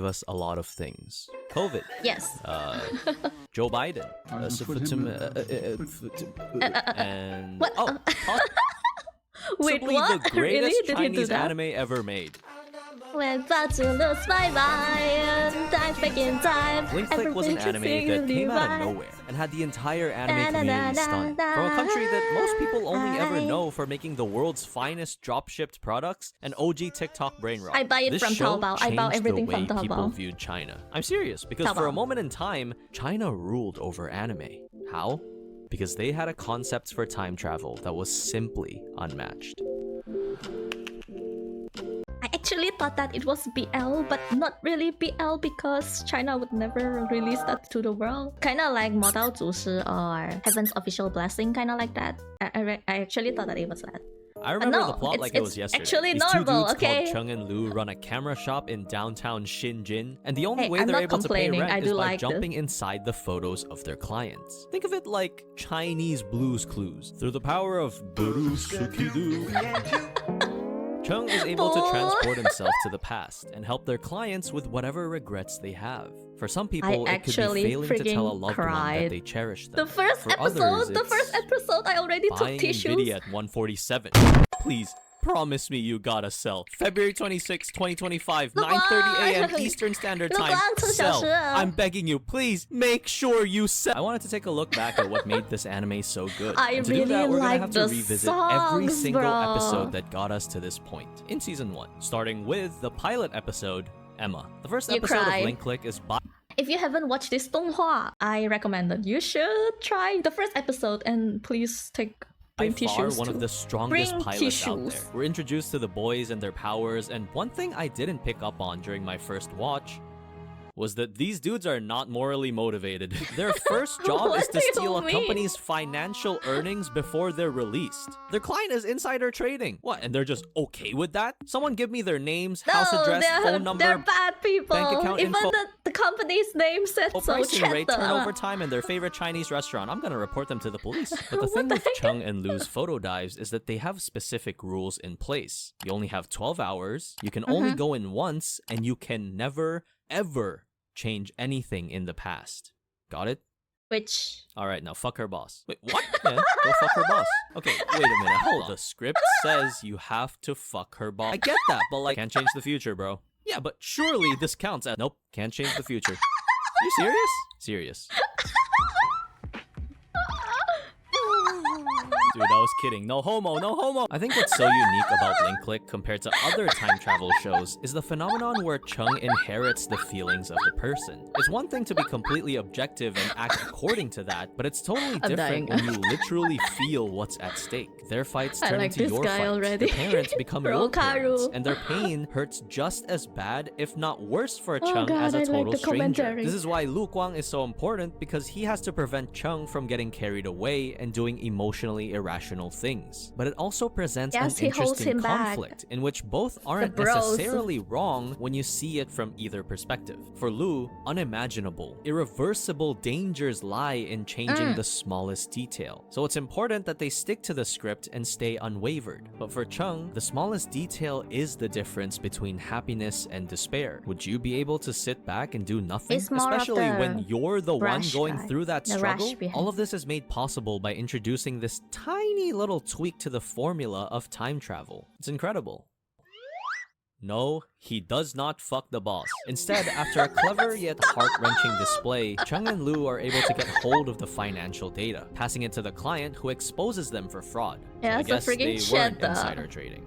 Give us a lot of things. COVID. Yes. Joe Biden. And what? Wait, possibly what? the greatest Really? Did he do Chinese that? anime ever made. We're about to lose my mind. Dive back in time. Blink Click was an anime that came out of nowhere and had the entire anime community stunned. From a country that most people only ever know for making the world's finest drop-shipped products and OG TikTok brain rot. I buy it This from show Taobao. I buy changed everything the way from people Taobao. viewed China. I'm serious, because for a moment in time, China ruled over anime. How? Because they had a concept for time travel that was simply unmatched. I actually thought that it was BL, but not really BL because China would never release that to the world. Kinda like 魔道祖师 or Heaven's Official Blessing, kinda like that. I actually thought that it was that. I remember no, the plot like it was yesterday. Actually These normal, two dudes okay? called Chung and Lu run a camera shop in downtown Shenzhen, and the only Hey, way I'm they're not able to pay complaining. rent I is do by like jumping inside the photos of their clients. Think of it like Chinese Blues Clues. Through the power of Chung is able to transport himself to the past and help their clients with whatever regrets they have. For some people, it could be failing to tell a loved one that they cherish them. The first For others, episode, I already took buying tissues. Nvidia at 147. Please, promise me you gotta sell. February 26, 2025, 9:30 a.m. Eastern Standard Time. Sell. I'm begging you, please make sure you sell. I wanted to take a look back at what made this anime so good. I And to really do that, we're gonna like have to the revisit every songs, single bro. episode that got us to this point in season 1, starting with the pilot episode, Emma. The first You episode cry. of Link Click is by If you haven't watched this 动画, I recommend that you should try the first episode and please bring by far tissues one too. of the strongest Bring pilots out tissues. there. We're introduced to the boys and their powers, and one thing I didn't pick up on during my first watch was that these dudes are not morally motivated. Their first job is What to do you steal a mean? company's financial earnings before they're released. Their client is insider trading. What, and they're just okay with that? Someone give me their names, house address, phone number, they're bad people. bank account Even info. the company's name said so. Pricing rate, Check turnover time, and their favorite Chinese restaurant. I'm gonna report them to the police. But the thing with Chung and Lu's photo dives is that they have specific rules in place. You only have 12 hours, you can only go in once, and you can never, ever change anything in the past. Got it? Which... Alright, now fuck her boss. Wait, what? Yeah, go fuck her boss. Okay, wait a minute, hold on. The script says you have to fuck her boss. I get that, but like, can't change the future, bro. Yeah, but surely this counts as... Nope, can't change the future. Are you serious? Serious. Dude, I was kidding. No homo, no homo. I think what's so unique about Link Click compared to other time travel shows is the phenomenon where Chung inherits the feelings of the person. It's one thing to be completely objective and act according to that, but it's totally different when you literally feel what's at stake. Their fights turn like into this your guy fights. already. The parents become Bro, your parents, Karu. and their pain hurts just as bad, if not worse, for Oh Chung God, as a I like total the stranger. commentary. This is why Lu Guang is so important, because he has to prevent Chung from getting carried away and doing emotionally irrational things. But it also presents Yes, an he holds interesting him back. conflict in which both aren't bros. necessarily wrong when you see it from either perspective. For Lu, unimaginable, irreversible dangers lie in changing the smallest detail. So it's important that they stick to the script and stay unwavered. But for Chung, the smallest detail is the difference between happiness and despair. Would you be able to sit back and do nothing? It's more of Especially the when you're the one rush going guy. through that The struggle? rush behind All of this is made possible by introducing this tiny little tweak to the formula of time travel. It's incredible. No, he does not fuck the boss. Instead, after a clever yet heart-wrenching display, Chung and Lu are able to get hold of the financial data, passing it to the client who exposes them for fraud. Yeah, I it's a guess freaking they shit, weren't though. insider trading.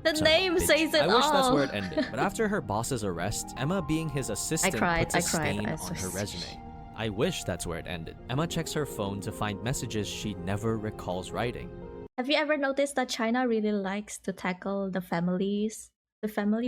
The Son of a name bitch. says it I wish that's all. where it ended, but after her boss's arrest, Emma being his assistant puts a stain on her resume. I wish that's where it ended. Emma checks her phone to find messages she never recalls writing. Have you ever noticed that China really likes to tackle the family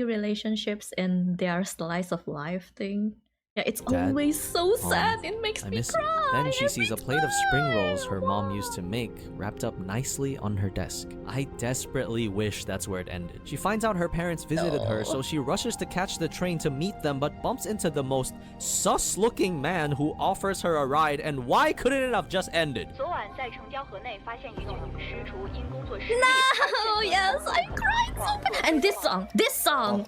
relationships in their slice of life thing? Yeah, it's Dad, always so sad. It makes I me miss cry. you. Then she It sees a makes plate of spring cry. rolls her mom used to make, wrapped up nicely on her desk. I desperately wish that's where it ended. She finds out her parents visited her, so she rushes to catch the train to meet them, but bumps into the most sus-looking man who offers her a ride, and why couldn't it have just ended? No, yes, I cried so bad. And this song.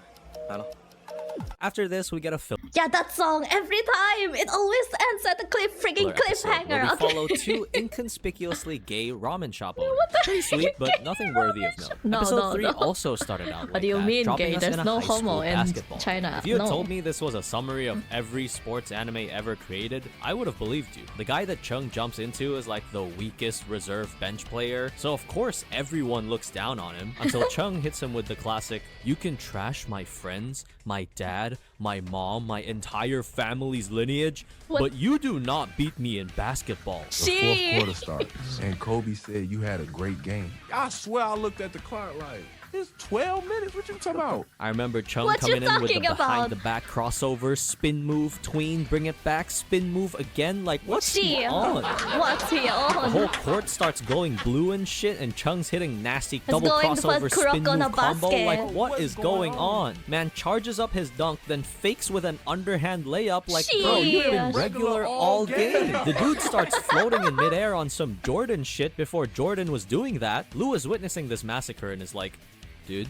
After this, we get a Yeah, that song every time it always ends at a cliffhanger. where we Okay. follow two inconspicuously gay ramen shop owners. Pretty sweet, but nothing worthy of note. No, Episode no, 3 no. also started out like What do you that, mean dropping gay? us There's in a no high school homo in basketball. China. If you had No. told me this was a summary of every sports anime ever created, I would have believed you. The guy that Chung jumps into is like the weakest reserve bench player, so of course everyone looks down on him until Chung hits him with the classic, "You can trash my friends, my dad, my mom, my entire family's lineage, What? but you do not beat me in basketball." The fourth quarter started, and Kobe said you had a great game. I swear I looked at the clock like, it's 12 minutes. What you talking about? I remember Chung What you coming in with the talking about? behind-the-back crossover, spin move, tween, bring it back, spin move again. Like, what's he on? What's he on? The whole court starts going blue and shit, and Chung's hitting nasty double going for crossover spin Kuroko no move combo. basket. Like, what is going on? Man charges up his dunk, then fakes with an underhand layup. Like, bro, you've been Sheesh. regular all game. The dude starts floating in midair on some Jordan shit before Jordan was doing that. Lou is witnessing this massacre and is like, dude,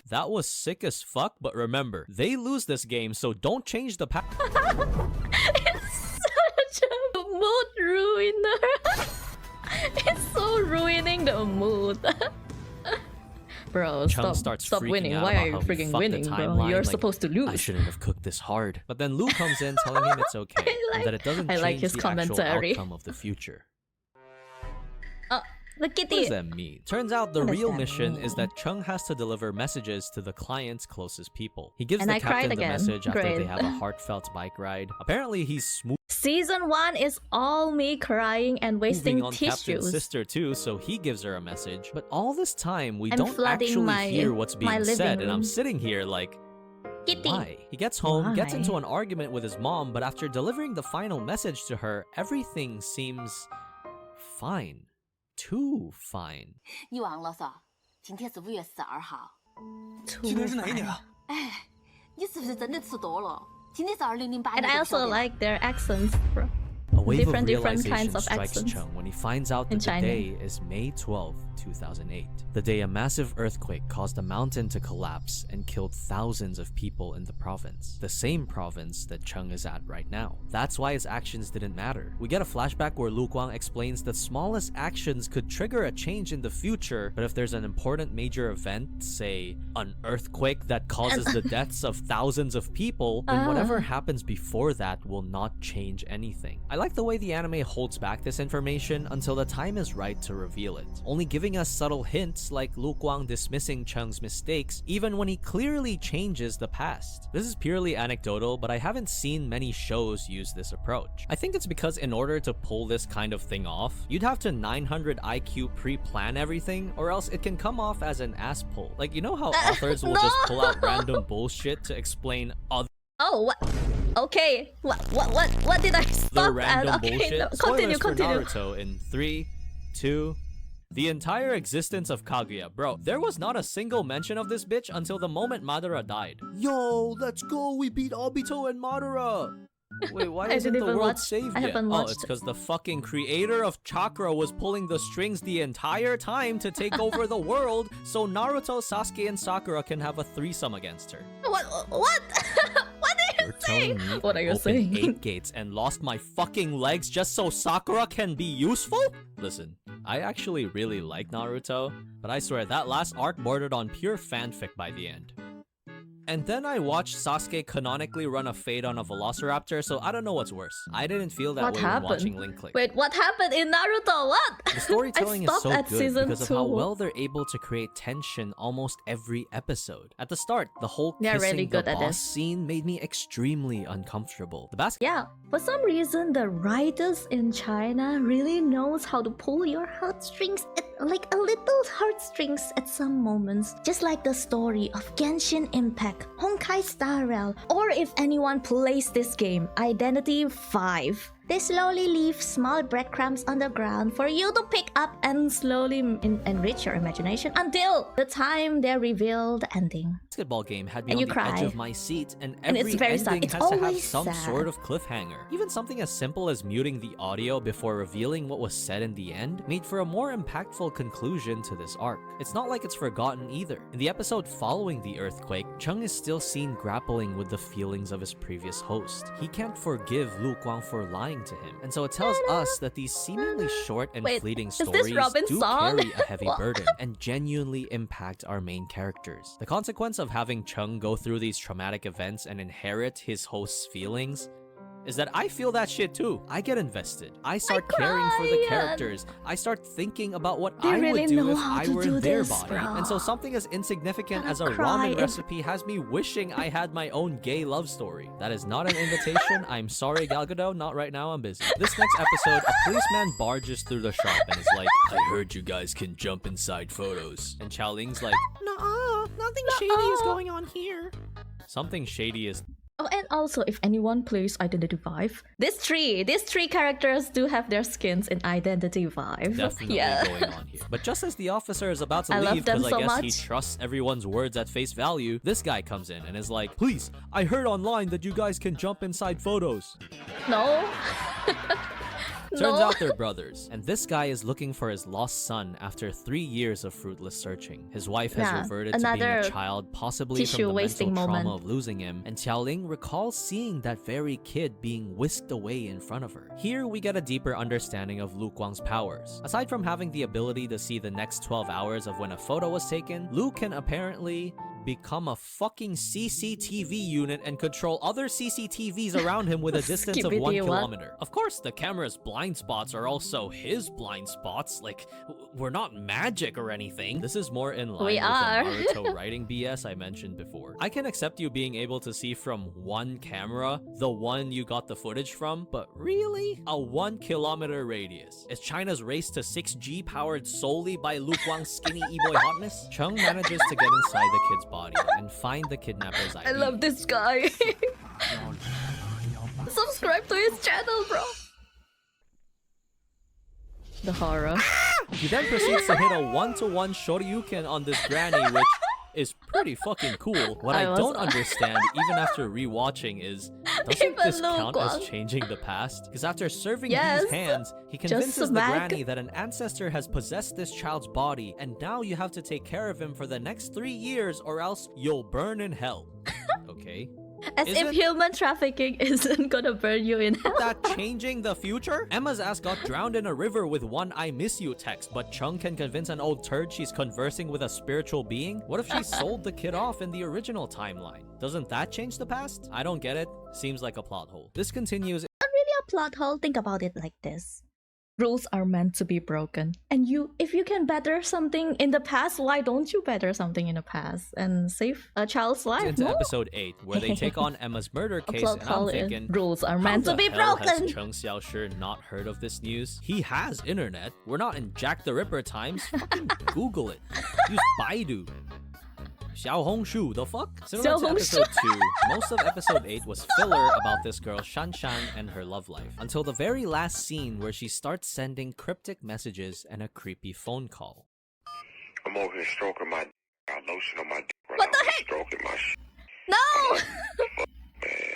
that was sick as fuck, but remember, they lose this game, so don't change the path. It's such a mood ruiner. It's so ruining the mood. Bro, Chung starts stop freaking winning. out Why about are you how he freaking fucked the winning, bro? timeline, You're like, supposed to lose. I shouldn't have cooked this hard. But then Lou comes in telling him it's okay, and that it doesn't I change like his the commentary. actual outcome of the future. The What kitty. does that mean? Turns out the What does real that mission mean? is that Chung has to deliver messages to the client's closest people. He gives And the I cried captain the again. message after they Great. have a heartfelt bike ride. Apparently he's smooth Season 1 is all me crying and wasting on Captain's tissues. sister too, so he gives her a message. But all this time, we I'm don't flooding actually hear what's my being living said, and I'm room. sitting here like, Kitty. why? He gets home, gets Why? into an argument with his mom, but after delivering the final message to her, everything seems fine. Too fine. 你忘了嗦？今天是5月12号。 Too fine. 哎，你是不是真的吃多了？今天是2008 And I 年的 also 秋天。 like their accents, bro. A wave Different of realization kinds of strikes accents Chung when he finds out in that the China. day is May 12, 2008. The day a massive earthquake caused a mountain to collapse and killed thousands of people in the province. The same province that Chung is at right now. That's why his actions didn't matter. We get a flashback where Lu Guang explains that smallest actions could trigger a change in the future, but if there's an important major event, say an earthquake that causes the deaths of thousands of people, then whatever happens before that will not change anything. I like the way the anime holds back this information until the time is right to reveal it, only giving us subtle hints like Lu Guang dismissing Chung's mistakes even when he clearly changes the past. This is purely anecdotal, but I haven't seen many shows use this approach. I think it's because in order to pull this kind of thing off, you'd have to 900 IQ pre-plan everything, or else it can come off as an ass pull. Like, you know how authors will just pull out random bullshit to explain other Oh, what? Okay. What did I the stop at? random Okay, bullshit. no, Spoilers continue. for Naruto in 3, 2. The entire existence of Kaguya. Bro, there was not a single mention of this bitch until the moment Madara died. Yo, let's go, we beat Obito and Madara! Wait, why I isn't didn't the even world watch- saved I yet? haven't Oh, watched it's it. because the fucking creator of Chakra was pulling the strings the entire time to take over the world, so Naruto, Sasuke, and Sakura can have a threesome against her. What? What are you You're telling saying? me What I are you opened saying? 8 gates and lost my fucking legs just so Sakura can be useful? Listen, I actually really like Naruto, but I swear that last arc bordered on pure fanfic by the end. And then I watched Sasuke canonically run a fade on a Velociraptor, so I don't know what's worse. I didn't feel that What way when happened? watching Link Click. Wait, what happened in Naruto? What? The storytelling I is stopped so at good season because of 2. how well they're able to create tension almost every episode. At the start, the whole They're kissing really good the at boss this. scene made me extremely uncomfortable. The basket Yeah, for some reason, the writers in China really knows how to pull your heartstrings, like a little heartstrings at some moments. Just like the story of Genshin Impact, Honkai Star Rail, or if anyone plays this game, Identity 5. They slowly leave small breadcrumbs on the ground for you to pick up and slowly enrich your imagination until the time they reveal the ending. basketball game had me And on you the cry. edge of my seat, and And every it's very sad. ending It's has to have always some sad. sort of cliffhanger. Even something as simple as muting the audio before revealing what was said in the end made for a more impactful conclusion to this arc. It's not like it's forgotten either. In the episode following the earthquake, Chung is still seen grappling with the feelings of his previous host. He can't forgive Lu Guang for lying to him, and so it tells us that these seemingly short and Wait, fleeting is this stories Robin's do song? carry a heavy What? burden and genuinely impact our main characters. The consequence of having Chung go through these traumatic events and inherit his host's feelings is that I feel that shit too. I get invested. I start caring for the cry. characters. I start thinking about what They I really would do know if how I to were do in their this, body. bro. And so something as insignificant as a Gonna cry ramen if- recipe has me wishing I had my own gay love story. That is not an invitation. I'm sorry, Gal Gadot. Not right now. I'm busy. This next episode, a policeman barges through the shop and is like, I heard you guys can jump inside photos. And Chao Ling's like, Nuh-uh, nothing shady is going on here. Something shady is Oh, and also, if anyone plays Identity V, these three characters do have their skins in Identity V. definitely going on here. But just as the officer is about to I love leave them because I so guess he much. trusts everyone's words at face value, this guy comes in and is like, please, I heard online that you guys can jump inside photos. No. Turns No. out they're brothers, and this guy is looking for his lost son after 3 years of fruitless searching. His wife has Yeah, reverted to being a another child, possibly from tissue the mental wasting trauma moment. of losing him, and Xiaoling recalls seeing that very kid being whisked away in front of her. Here we get a deeper understanding of Lu Guang's powers. Aside from having the ability to see the next 12 hours of when a photo was taken, Lu can apparently become a fucking CCTV unit and control other CCTVs around him with a distance of 1 Skibidi what? kilometer. Of course, the camera's blind spots are also his blind spots. Like, we're not magic or anything. This is more in line We with are. the Naruto writing BS I mentioned before. I can accept you being able to see from one camera, the one you got the footage from, but really? A 1 kilometer radius? Is China's race to 6G powered solely by Lu Guang's skinny e-boy hotness? Chung manages to get inside the kid's body and find the kidnapper's ID. I love this guy. Subscribe to his channel, bro. The horror. He then proceeds to hit a 1-to-1 shoryuken on this granny, which is pretty fucking cool. What I don't understand, even after rewatching, is doesn't Even this Lu count as Guang. changing the past? Because after serving Yes. these hands, he convinces the smack. granny that an ancestor has possessed this child's body, and now you have to take care of him for the next 3 years, or else you'll burn in hell. Okay. As if Isn't- human trafficking isn't gonna burn you in hell. That changing the future? Emma's ass got drowned in a river with one I miss you text, but Chung can convince an old turd she's conversing with a spiritual being? What if she sold the kid off in the original timeline? Doesn't that change the past? I don't get it. Seems like a plot hole. This continues. Really a plot hole. Think about it like this. Rules are meant to be broken. And if you can better something in the past, why don't you better something in the past and save a child's life? Into No? episode 8, where they take on Emma's murder A case, plot and I'm hole is thinking, rules are how meant to the be hell broken. has Chung Xiaoshi not heard of this news? He has internet. We're not in Jack the Ripper times. Fucking Google it. Use Baidu. Xiaohongshu, the fuck? Similar to Xiaohongshu. episode 2, most of episode 8 was filler about this girl Shan Shan and her love life, until the very last scene where she starts sending cryptic messages and a creepy phone call. I'm over here stroking my got lotion on my dick right What now. the heck? Stroking my No! man.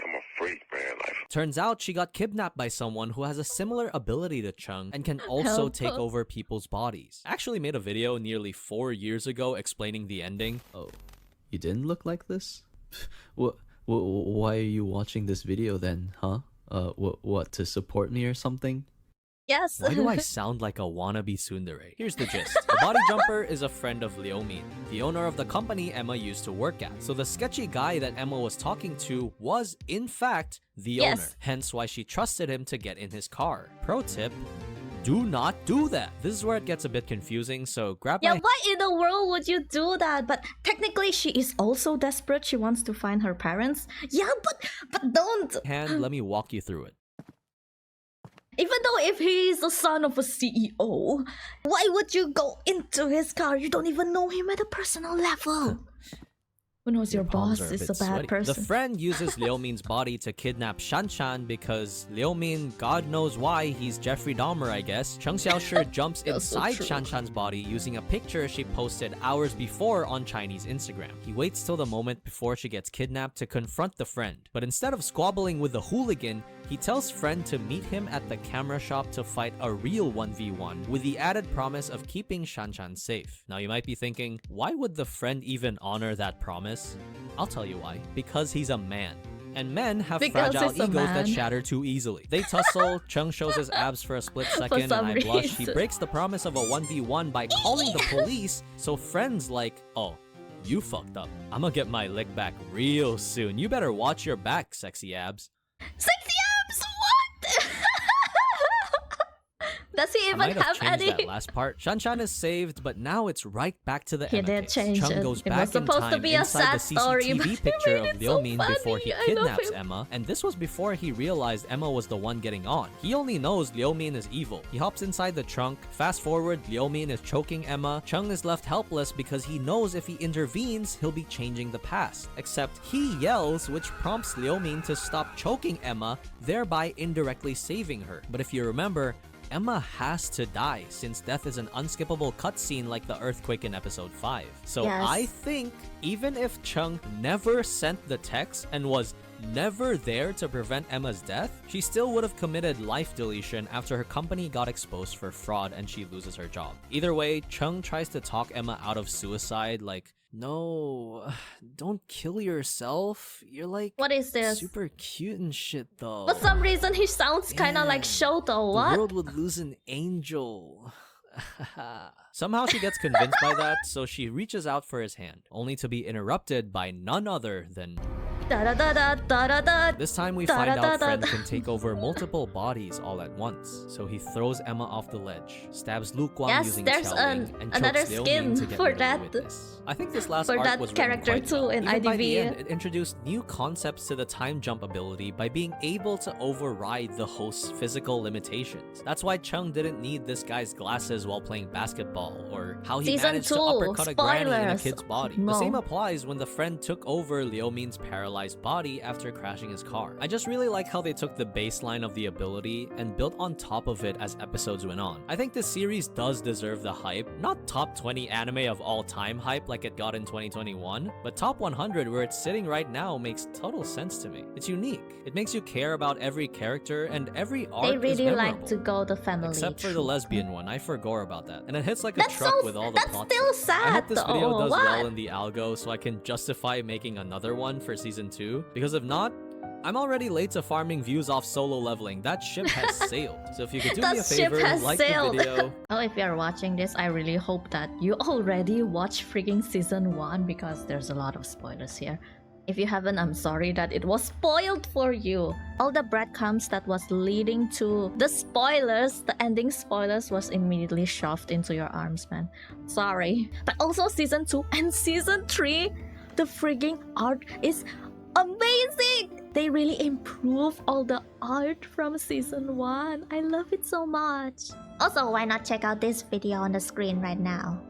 I'm a freak, man. Like, Turns out she got kidnapped by someone who has a similar ability to Chung and can also Help. take over people's bodies. I actually made a video nearly 4 years ago explaining the ending. Oh, you didn't look like this? Why are you watching this video then, huh? What, to support me or something? Yes. Why do I sound like a wannabe tsundere? Here's the gist. The body jumper is a friend of Liu Min, the owner of the company Emma used to work at. So the sketchy guy that Emma was talking to was, in fact, the Yes. owner. Hence why she trusted him to get in his car. Pro tip, do not do that. This is where it gets a bit confusing, so grab Yeah, my why in the world would you do that? But technically, she is also desperate. She wants to find her parents. Yeah, but don't. hand, let me walk you through it. Even though if he's the son of a CEO, why would you go into his car? You don't even know him at a personal level. Who knows your palms boss are is bit a bad sweaty. person? The friend uses Liu Min's body to kidnap Shan Shan because Liu Min, God knows why, he's Jeffrey Dahmer, I guess. Cheng Xiaoshi jumps That's so inside true. Shan Shan's body using a picture she posted hours before on Chinese Instagram. He waits till the moment before she gets kidnapped to confront the friend. But instead of squabbling with the hooligan, he tells friend to meet him at the camera shop to fight a real 1v1 with the added promise of keeping Shan Shan safe. Now you might be thinking, why would the friend even honor that promise? I'll tell you why. Because he's a man. And men have Because fragile he's a egos that man. shatter too easily. They tussle, Chung shows his abs for a split second and some I blush. He reason. breaks the promise of a 1v1 by calling the police, so friends like, oh, you fucked up. I'm gonna get my lick back real soon. You better watch your back, sexy abs. Sexy abs! What? Does he I even might have changed any? that last part. Shan Shan is saved, but now it's right back to the He Emma did case. change Chung it. goes It back was in supposed to time be a inside the sad story, but CCTV he picture made of it Liu so Min before he funny. I love kidnaps him. Emma, and this was before he realized Emma was the one getting on. He only knows Liu Min is evil. He hops inside the trunk. Fast forward, Liu Min is choking Emma. Chung is left helpless because he knows if he intervenes, he'll be changing the past. Except he yells, which prompts Liu Min to stop choking Emma, thereby indirectly saving her. But if you remember, Emma has to die since death is an unskippable cutscene like the earthquake in episode 5. So Yes. I think even if Chung never sent the text and was never there to prevent Emma's death, she still would have committed life deletion after her company got exposed for fraud and she loses her job. Either way, Chung tries to talk Emma out of suicide like, no, don't kill yourself. You're like What is this? super cute and shit though. For some reason, he sounds kind of like Man, Shoto. The What? world would lose an angel. Somehow she gets convinced by that, so she reaches out for his hand, only to be interrupted by none other than... Da da da da da da da. This time we Da find da da out da Friend da. can take over multiple bodies all at once, so he throws Emma off the ledge, stabs Lu Guang Yes, using there's Xiao Ling, and another chokes Liu skin Ming to get for rid of the that- witness. I think this last for arc that was character written quite too well. in Even by the IDV. end, it introduced new concepts to the time jump ability by being able to override the host's physical limitations. That's why Chung didn't need this guy's glasses while playing basketball, or how he Season managed 2, to uppercut a granny in a spoilers. kid's body. No. The same applies when the friend took over Liu Min's paralyzed body after crashing his car. I just really like how they took the baseline of the ability and built on top of it as episodes went on. I think this series does deserve the hype. Not top 20 anime of all time hype like it got in 2021, but top 100 where it's sitting right now makes total sense to me. It's unique. It makes you care about every character and every arc They is really memorable. like to go the family. Except for the trope. lesbian one, I forgot about that. And it hits like a That's truck so. with all the That's plot still twists. sad I hope this video though. does What? well in the algo so I can justify making another one for season 2. Because if not, I'm already late to farming views off solo leveling. That ship has sailed. So if you could do me a That ship favor, has like sailed. the video. Oh, if you're watching this, I really hope that you already watched freaking season 1 because there's a lot of spoilers here. If you haven't, I'm sorry that it was spoiled for you. All the breadcrumbs that was leading to the spoilers, the ending spoilers, was immediately shoved into your arms, man. Sorry. But also season 2 and season 3, the freaking art is amazing! They really improve all the art from season 1. I love it so much. Also, why not check out this video on the screen right now?